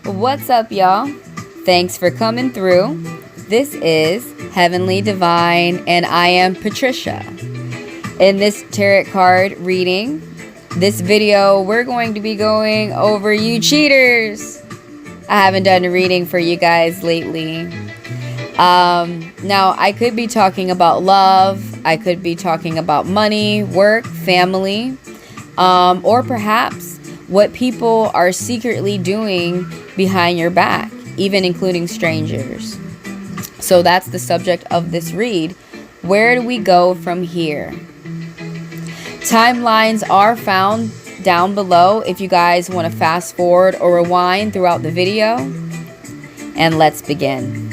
What's up, y'all? Thanks for coming through. This is Heavenly Divine, and I am Patricia. In this tarot card reading, this video, we're going to be going over you cheaters. I haven't done a reading for you guys lately. Now, I could be talking about love. I could be talking about money, work, family, or perhaps what people are secretly doing behind your back, even including strangers. So that's the subject of this read. Where do we go from here? Timelines are found down below if you guys want to fast forward or rewind throughout the video. And let's begin.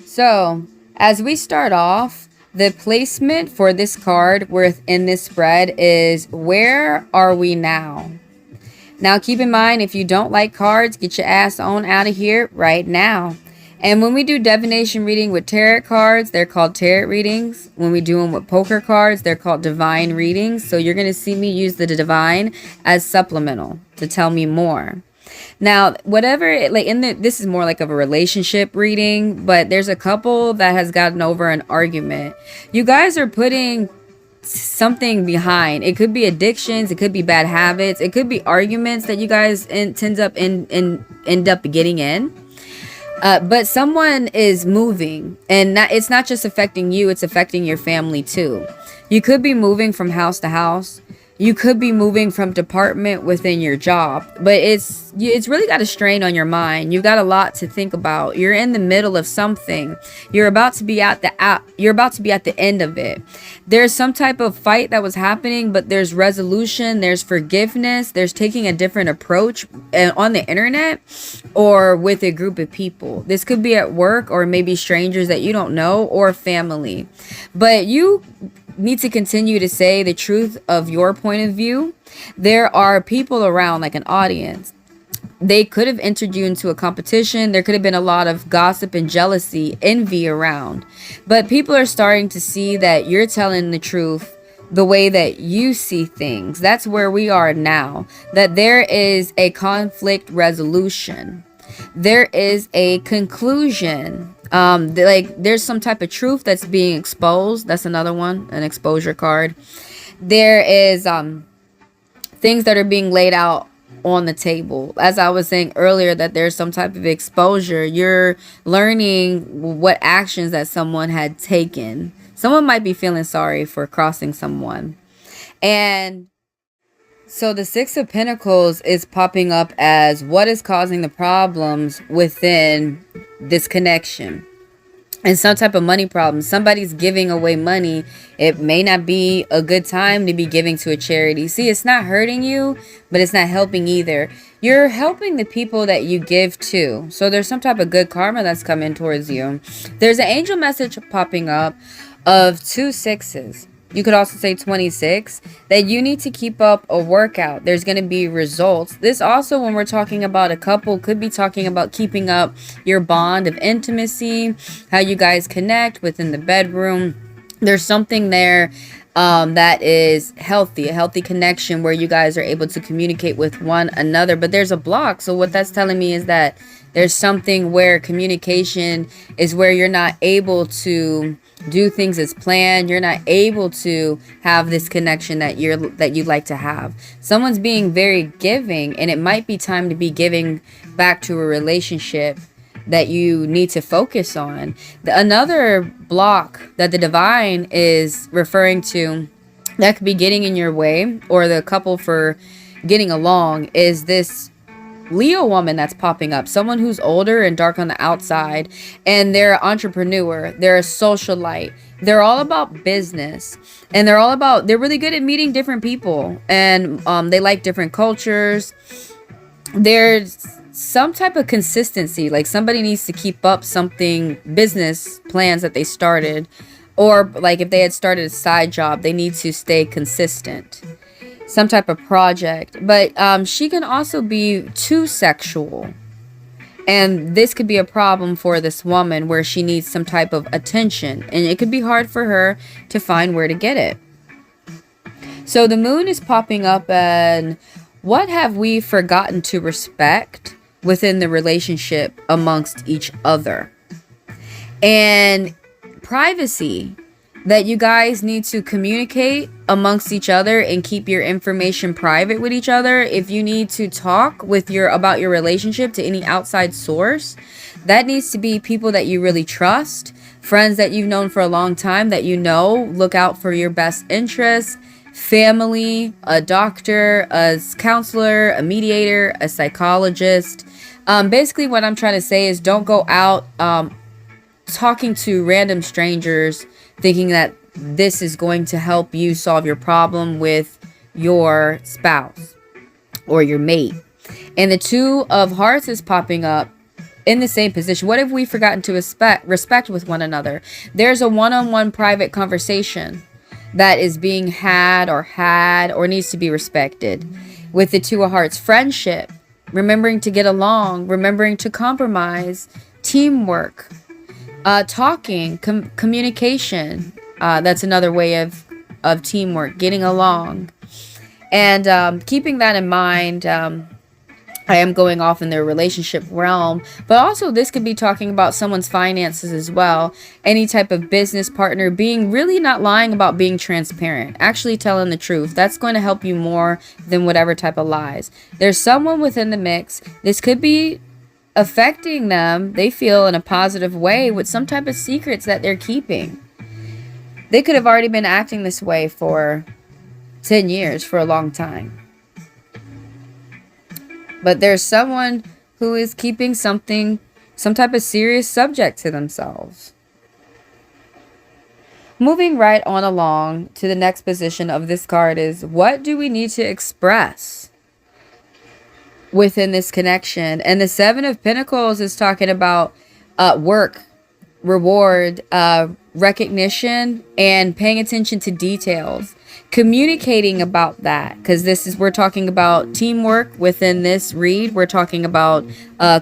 So, as we start off, the placement for this card within this spread is, where are we now? Now, keep in mind, if you don't like cards, get your ass on out of here right now. And when we do divination reading with tarot cards, they're called tarot readings. When we do them with poker cards, they're called divine readings. So you're going to see me use the divine as supplemental to tell me more. Now, whatever, this is more like of a relationship reading, but there's a couple that has gotten over an argument. You guys are putting something behind. It could be addictions, it could be bad habits, it could be arguments that you guys end up getting in. But someone is moving, and it's not just affecting you, it's affecting your family too. You could be moving from house to house. You could be moving from department within your job, but it's really got a strain on your mind. You've got a lot to think about. You're in the middle of something. You're about to be at the end of it. There's some type of fight that was happening, but there's resolution, there's forgiveness, there's taking a different approach on the internet or with a group of people. This could be at work or maybe strangers that you don't know or family. But you need to continue to say the truth of your point of view. There are people around, like an audience. They could have entered you into a competition. There could have been a lot of gossip and jealousy, envy around. But people are starting to see that you're telling the truth the way that you see things. That's where we are now. That there is a conflict resolution. There is a conclusion. There's some type of truth that's being exposed. That's another one, an exposure card. There is things that are being laid out on the table. As I was saying earlier, that there's some type of exposure. You're learning what actions that someone had taken. Someone might be feeling sorry for crossing someone. And so the Six of Pentacles is popping up as what is causing the problems within this connection. And some type of money problem. Somebody's giving away money. It may not be a good time to be giving to a charity. See, it's not hurting you, but it's not helping either. You're helping the people that you give to. So there's some type of good karma that's coming towards you. There's an angel message popping up of 2 6s. You could also say 26, that you need to keep up a workout. There's going to be results. This also, when we're talking about a couple, could be talking about keeping up your bond of intimacy, how you guys connect within the bedroom. There's something there that is healthy, a healthy connection where you guys are able to communicate with one another. But there's a block. So what that's telling me is that there's something where communication is where you're not able to do things as planned. You're not able to have this connection that you'd like to have. Someone's being very giving, and it might be time to be giving back to a relationship that you need to focus on. Another block that the divine is referring to that could be getting in your way, or the couple for getting along, is this Leo woman that's popping up. Someone who's older and dark on the outside, and they're an entrepreneur, they're a socialite, they're all about business, and they're really good at meeting different people, and they like different cultures. There's some type of consistency, like somebody needs to keep up something, business plans that they started, or like if they had started a side job, they need to stay consistent. some type of project. But she can also be too sexual. And this could be a problem for this woman where she needs some type of attention. And it could be hard for her to find where to get it. So the moon is popping up, and what have we forgotten to respect within the relationship amongst each other? And privacy, that you guys need to communicate amongst each other and keep your information private with each other. If you need to talk with about your relationship to any outside source, that needs to be people that you really trust, friends that you've known for a long time, that you know look out for your best interests, family, a doctor, a counselor, a mediator, a psychologist. Basically what I'm trying to say is don't go out talking to random strangers thinking that this is going to help you solve your problem with your spouse or your mate. And the Two of Hearts is popping up in the same position. What have we forgotten to respect with one another? There's a one-on-one private conversation that is being had or needs to be respected. With the Two of Hearts, friendship, remembering to get along, remembering to compromise, teamwork, talking, communication. That's another way of teamwork, getting along. And keeping that in mind, I am going off in their relationship realm, but also this could be talking about someone's finances as well. Any type of business partner being really not lying about being transparent, actually telling the truth. That's going to help you more than whatever type of lies. There's someone within the mix. This could be affecting them, they feel, in a positive way with some type of secrets that they're keeping. They could have already been acting this way for 10 years, for a long time. But there's someone who is keeping some type of serious subject to themselves. Moving right on along to the next position of this card is, what do we need to express within this connection? And the Seven of Pentacles is talking about work, reward, recognition, and paying attention to details. Communicating about that, because we're talking about teamwork within this read. We're talking about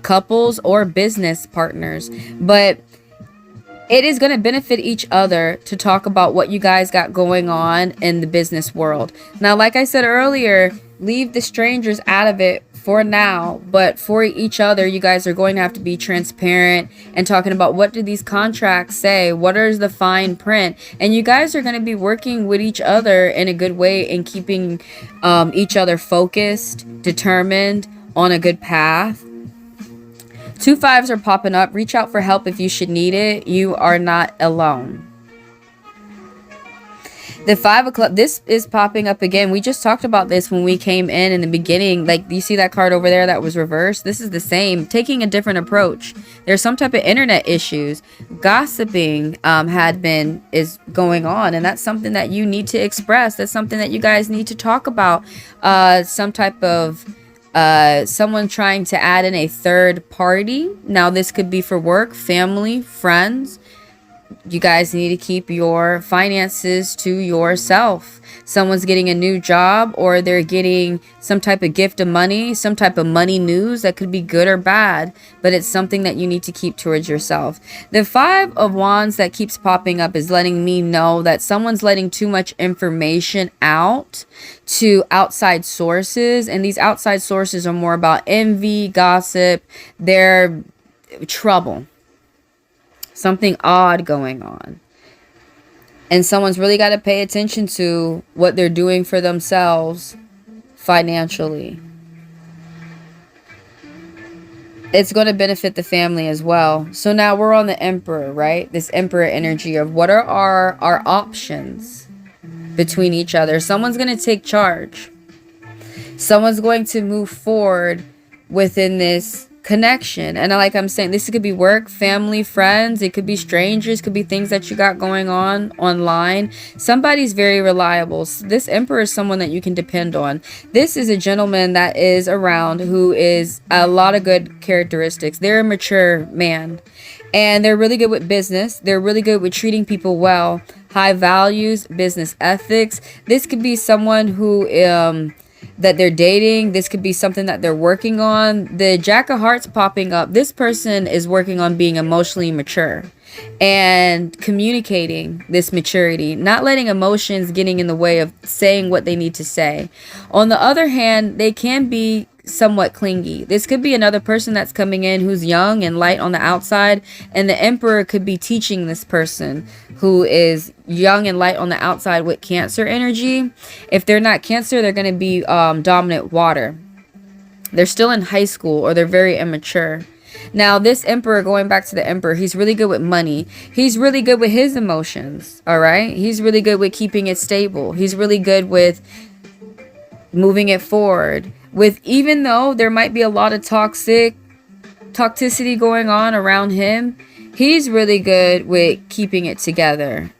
couples or business partners, but it is going to benefit each other to talk about what you guys got going on in the business world. Now, like I said earlier, leave the strangers out of it for now, but for each other, you guys are going to have to be transparent and talking about, what do these contracts say? What is the fine print? And you guys are going to be working with each other in a good way and keeping each other focused, determined, on a good path. 2 5s are popping up. Reach out for help if you should need it. You are not alone. The 5 o'clock, this is popping up again. We just talked about this when we came in the beginning. Like, you see that card over there that was reversed? This is the same, taking a different approach. There's some type of internet issues. Gossiping is going on, and that's something that you need to express. That's something that you guys need to talk about. Some type of someone trying to add in a third party. Now, this could be for work, family, friends. You guys need to keep your finances to yourself. Someone's getting a new job, or they're getting some type of gift of money, some type of money news that could be good or bad, but it's something that you need to keep towards yourself. The 5 of Wands that keeps popping up is letting me know that someone's letting too much information out to outside sources, and these outside sources are more about envy, gossip, their trouble. Something odd going on. And someone's really got to pay attention to what they're doing for themselves financially. It's going to benefit the family as well. So now we're on the Emperor, right? This Emperor energy of what are our options between each other. Someone's going to take charge. Someone's going to move forward within this connection. And like I'm saying, this could be work, family, friends. It could be strangers. Could be things that you got going on online. Somebody's very reliable. This Emperor is someone that you can depend on. This is a gentleman that is around who is a lot of good characteristics. They're a mature man. And they're really good with business. They're really good with treating people well. High values, business ethics. This could be someone who that they're dating. This could be something that they're working on. The Jack of Hearts popping up. This person is working on being emotionally mature and communicating this maturity, not letting emotions getting in the way of saying what they need to say. On the other hand, they can be somewhat clingy. This could be another person that's coming in who's young and light on the outside, and the Emperor could be teaching this person who is young and light on the outside with Cancer energy. If they're not Cancer, they're going to be dominant water. They're still in high school, or they're very immature. Now, this Emperor, going back to the Emperor, he's really good with money. He's really good with his emotions, all right? He's really good with keeping it stable. He's really good with moving it forward. With, even though there might be a lot of toxicity going on around him, he's really good with keeping it together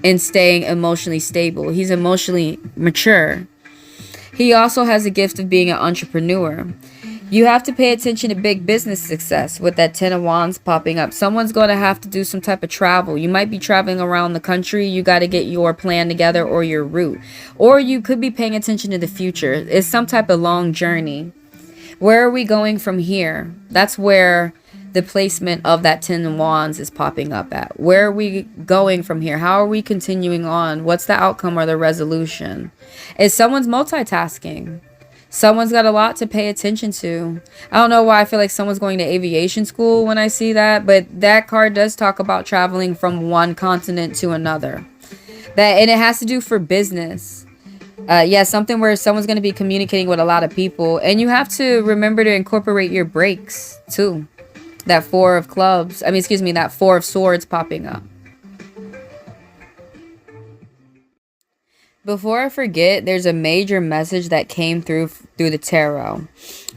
and staying emotionally stable. He's emotionally mature. He also has a gift of being an entrepreneur. You have to pay attention to big business success with that Ten of Wands popping up. Someone's going to have to do some type of travel. You might be traveling around the country. You got to get your plan together, or your route. Or you could be paying attention to the future. It's some type of long journey. Where are we going from here? That's where the placement of that Ten of Wands is popping up at. Where are we going from here? How are we continuing on? What's the outcome or the resolution? Is someone's multitasking? Someone's got a lot to pay attention to. I don't know why I feel like someone's going to aviation school when I see that, but that card does talk about traveling from one continent to another. And it has to do for business. Yeah, something where someone's going to be communicating with a lot of people. And you have to remember to incorporate your breaks too. That Four of Clubs. That Four of Swords popping up. Before I forget, there's a major message that came through the tarot.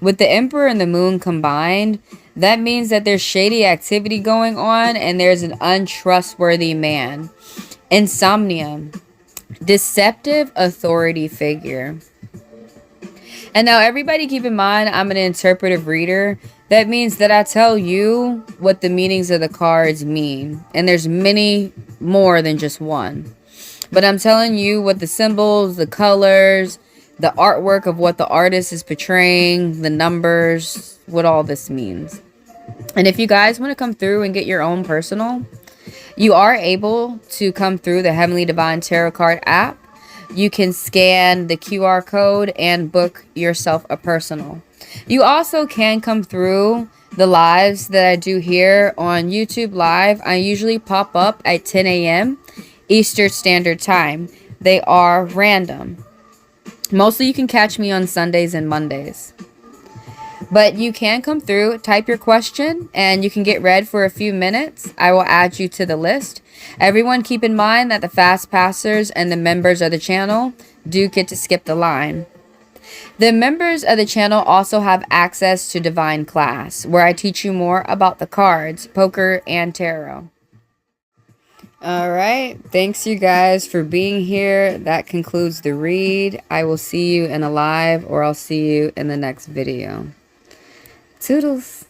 With the Emperor and the Moon combined, that means that there's shady activity going on and there's an untrustworthy man. Insomnia. Deceptive authority figure. And now everybody keep in mind, I'm an interpretive reader. That means that I tell you what the meanings of the cards mean. And there's many more than just one. But I'm telling you what the symbols, the colors, the artwork of what the artist is portraying, the numbers, what all this means. And if you guys want to come through and get your own personal, you are able to come through the Heavenly Divine Tarot card app. You can scan the QR code and book yourself a personal. You also can come through the lives that I do here on YouTube Live. I usually pop up at 10 a.m. Eastern Standard Time. They are random. Mostly you can catch me on Sundays and Mondays. But you can come through, type your question, and you can get read for a few minutes. I will add you to the list. Everyone keep in mind that the fast passers and the members of the channel do get to skip the line. The members of the channel also have access to Divine Class, where I teach you more about the cards, poker, and tarot. Alright, thanks you guys for being here. That concludes the read. I will see you in a live, or I'll see you in the next video. Toodles!